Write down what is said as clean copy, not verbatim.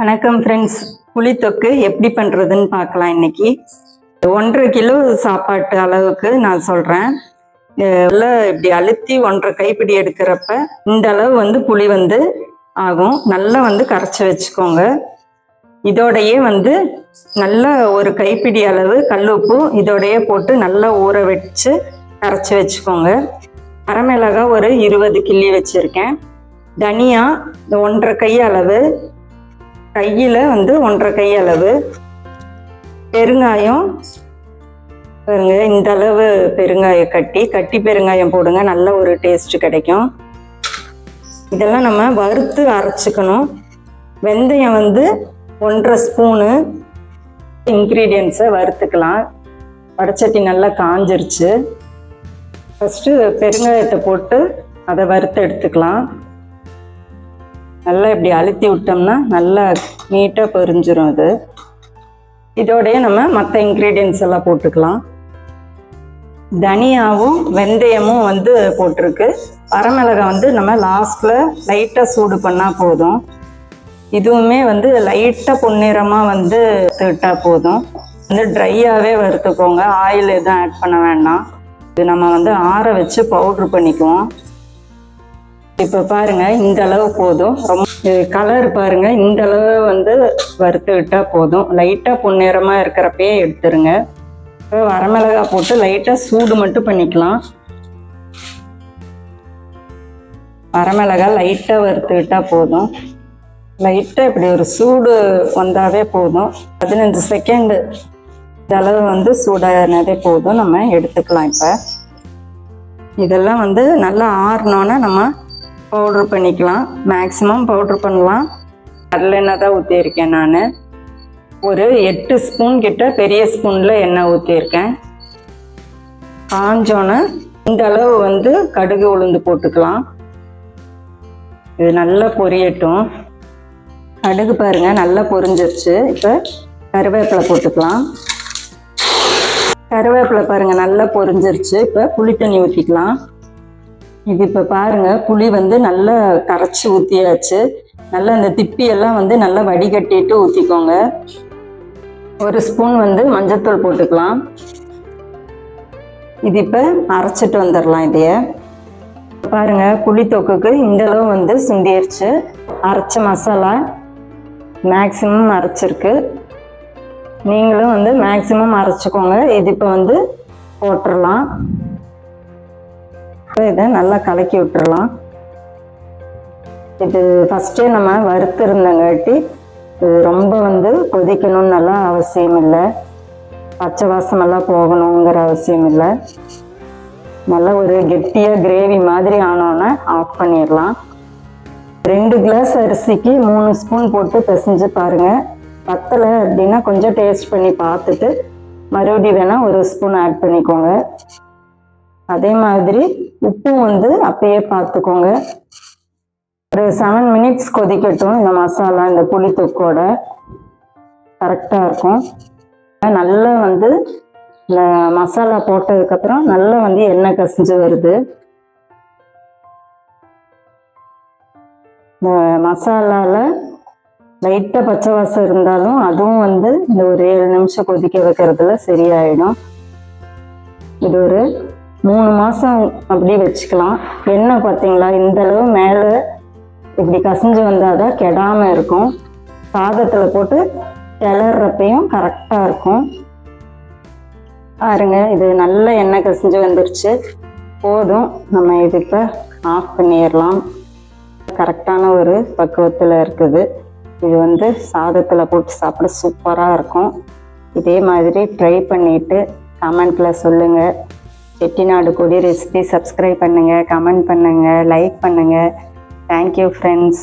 வணக்கம் ஃப்ரெண்ட்ஸ். புளித்தொக்கு எப்படி பண்ணுறதுன்னு பார்க்கலாம். இன்னைக்கு 1.5 கிலோ சாப்பாட்டு அளவுக்கு நான் சொல்கிறேன். இப்படி அழுத்தி 1.5 கைப்பிடி எடுக்கிறப்ப இந்த அளவு புளி ஆகும். நல்லா கரைச்சி வச்சுக்கோங்க. இதோடையே நல்ல ஒரு கைப்பிடி அளவு கல்லுப்பு இதோடையே போட்டு நல்லா ஊற வச்சு கரைச்சி வச்சுக்கோங்க. வரமிளகாய் ஒரு 20 கிள்ளி வச்சுருக்கேன். தனியா 1.5 கை அளவு, கையில் 1.5 கை அளவு பெருங்காயம் பாருங்க. இந்த அளவு பெருங்காயம் கட்டி பெருங்காயம் போடுங்க, நல்ல ஒரு டேஸ்ட் கிடைக்கும். இதெல்லாம் நம்ம வறுத்து அரைச்சிக்கணும். வெந்தயம் 1.5 ஸ்பூனு. இன்க்ரீடியன்ஸை வறுத்துக்கலாம். வடச்சட்டி நல்லா காஞ்சிருச்சு. ஃபஸ்ட்டு பெருங்காயத்தை போட்டு அதை வறுத்து எடுத்துக்கலாம். நல்லா இப்படி அழுத்தி விட்டோம்னா நல்லா நீட்டாக பொரிஞ்சிடும். அது இதோடைய நம்ம மற்ற இன்க்ரீடியன்ஸ் எல்லாம் போட்டுக்கலாம். தனியாவும் வெந்தயமும் போட்டிருக்கு. வரமிளகாய் நம்ம லாஸ்ட்டில் லைட்டாக சூடு பண்ணால் போதும். இதுவுமே லைட்டாக பொன்னிறமாக விட்டால் போதும். ட்ரையாகவே வறுத்துக்கோங்க, ஆயில் எதுவும் ஆட் பண்ண வேண்டாம். இது நம்ம ஆற வச்சு பவுட்ரு பண்ணிக்குவோம். இப்போ பாருங்கள், இந்த அளவு போதும். ரொம்ப கலர் பாருங்கள், இந்த அளவு வறுத்து விட்டால் போதும். லைட்டாக பொன்னிறமாக இருக்கிறப்பயே எடுத்துருங்க. இப்போ வரமிளகாய் போட்டு லைட்டாக சூடு மட்டும் பண்ணிக்கலாம். வரமிளகாய் லைட்டாக வறுத்து விட்டால் போதும். லைட்டாக இப்படி ஒரு சூடு வந்தாவே போதும். 15 செகண்டு இந்த அளவு சூடானதே போதும். நம்ம எடுத்துக்கலாம். இப்போ இதெல்லாம் நல்லா ஆறினோன்னே நம்ம பவுட்ரு பண்ணிக்கலாம். மேக்ஸிமம் பவுட்ரு பண்ணலாம். கடலெண்ணெய் தான் ஊற்றியிருக்கேன் நான். ஒரு 8 ஸ்பூன் கிட்ட பெரிய ஸ்பூனில் எண்ணெய் ஊற்றியிருக்கேன். காஞ்சோன்னே இந்த அளவு கடுகு உளுந்து போட்டுக்கலாம். இது நல்லா பொரியட்டும். கடுகு பாருங்கள் நல்லா பொரிஞ்சிருச்சு. இப்போ கருவேப்பிலை போட்டுக்கலாம். கருவேப்பிலை பாருங்கள் நல்லா பொரிஞ்சிருச்சு. இப்போ புளி தண்ணி ஊற்றிக்கலாம். இது இப்போ பாருங்கள், புளி நல்லா கரைச்சி ஊற்றியாச்சு. நல்லா இந்த திப்பியெல்லாம் நல்லா வடிகட்டிட்டு ஊற்றிக்கோங்க. 1 ஸ்பூன் மஞ்சத்தூள் போட்டுக்கலாம். இது இப்போ அரைச்சிட்டு வந்துடலாம். இதையே பாருங்கள், புளி தொக்குக்கு இந்தளவு சுண்டிருச்சு. அரைச்ச மசாலா மேக்ஸிமம் அரைச்சிருக்கு. நீங்களும் மேக்ஸிமம் அரைச்சிக்கோங்க. இது இப்போ போட்டுடலாம். இதை நல்லா கலக்கி விட்டுறலாம். இது ஃபஸ்ட்டே நம்ம வறுத்துருந்தங்காட்டி இது ரொம்ப கொதிக்கணும்னு நல்லா அவசியம் இல்லை. பச்சை வாசமெல்லாம் போகணுங்கிற அவசியம் இல்லை. நல்லா ஒரு கெட்டியாக கிரேவி மாதிரி ஆனோன்னே ஆஃப் பண்ணிடலாம். 2 கிளாஸ் அரிசிக்கு 3 ஸ்பூன் போட்டு பிசைஞ்சு பாருங்கள். பத்தலை அப்படின்னா கொஞ்சம் டேஸ்ட் பண்ணி பார்த்துட்டு மறுபடியும் வேணால் 1 ஸ்பூன் ஆட் பண்ணிக்கோங்க. அதே மாதிரி உப்பும் அப்பயே பார்த்துக்கோங்க. ஒரு 7 மினிட்ஸ் கொதிக்கட்டும். இந்த மசாலா இந்த புளி தொக்கோட கரெக்டாக இருக்கும். நல்லா இந்த மசாலா போட்டதுக்கப்புறம் நல்லா எண்ணெய் கசிஞ்சு வருது. இந்த மசாலாவில் லைட்டாக பச்சை வாசம் இருந்தாலும் அதுவும் இந்த ஒரு 7 நிமிஷம் கொதிக்க வைக்கிறதுல சரியாயிடும். இது ஒரு 3 மாதம் அப்படி வச்சுக்கலாம். எண்ணெய் பார்த்தீங்களா, இந்தளவு மேலே இப்படி கசிஞ்சு வந்தால் தான் கெடாமல் இருக்கும். சாதத்தில் போட்டு கிளறப்பையும் கரெக்டாக இருக்கும். பாருங்க, இது நல்ல எண்ணெய் கசிஞ்சு வந்துருச்சு. போதும், நம்ம இது இப்போ ஆஃப் பண்ணிடலாம். கரெக்டான ஒரு பக்குவத்தில் இருக்குது. இது சாதத்தில் போட்டு சாப்பிட சூப்பராக இருக்கும். இதே மாதிரி ட்ரை பண்ணிவிட்டு கமெண்ட்டில் சொல்லுங்கள். செட்டிநாடு கொடி ரெசிபி சப்ஸ்கிரைப் பண்ணுங்கள், கமெண்ட் பண்ணுங்கள், லைக் பண்ணுங்கள். Thank you friends.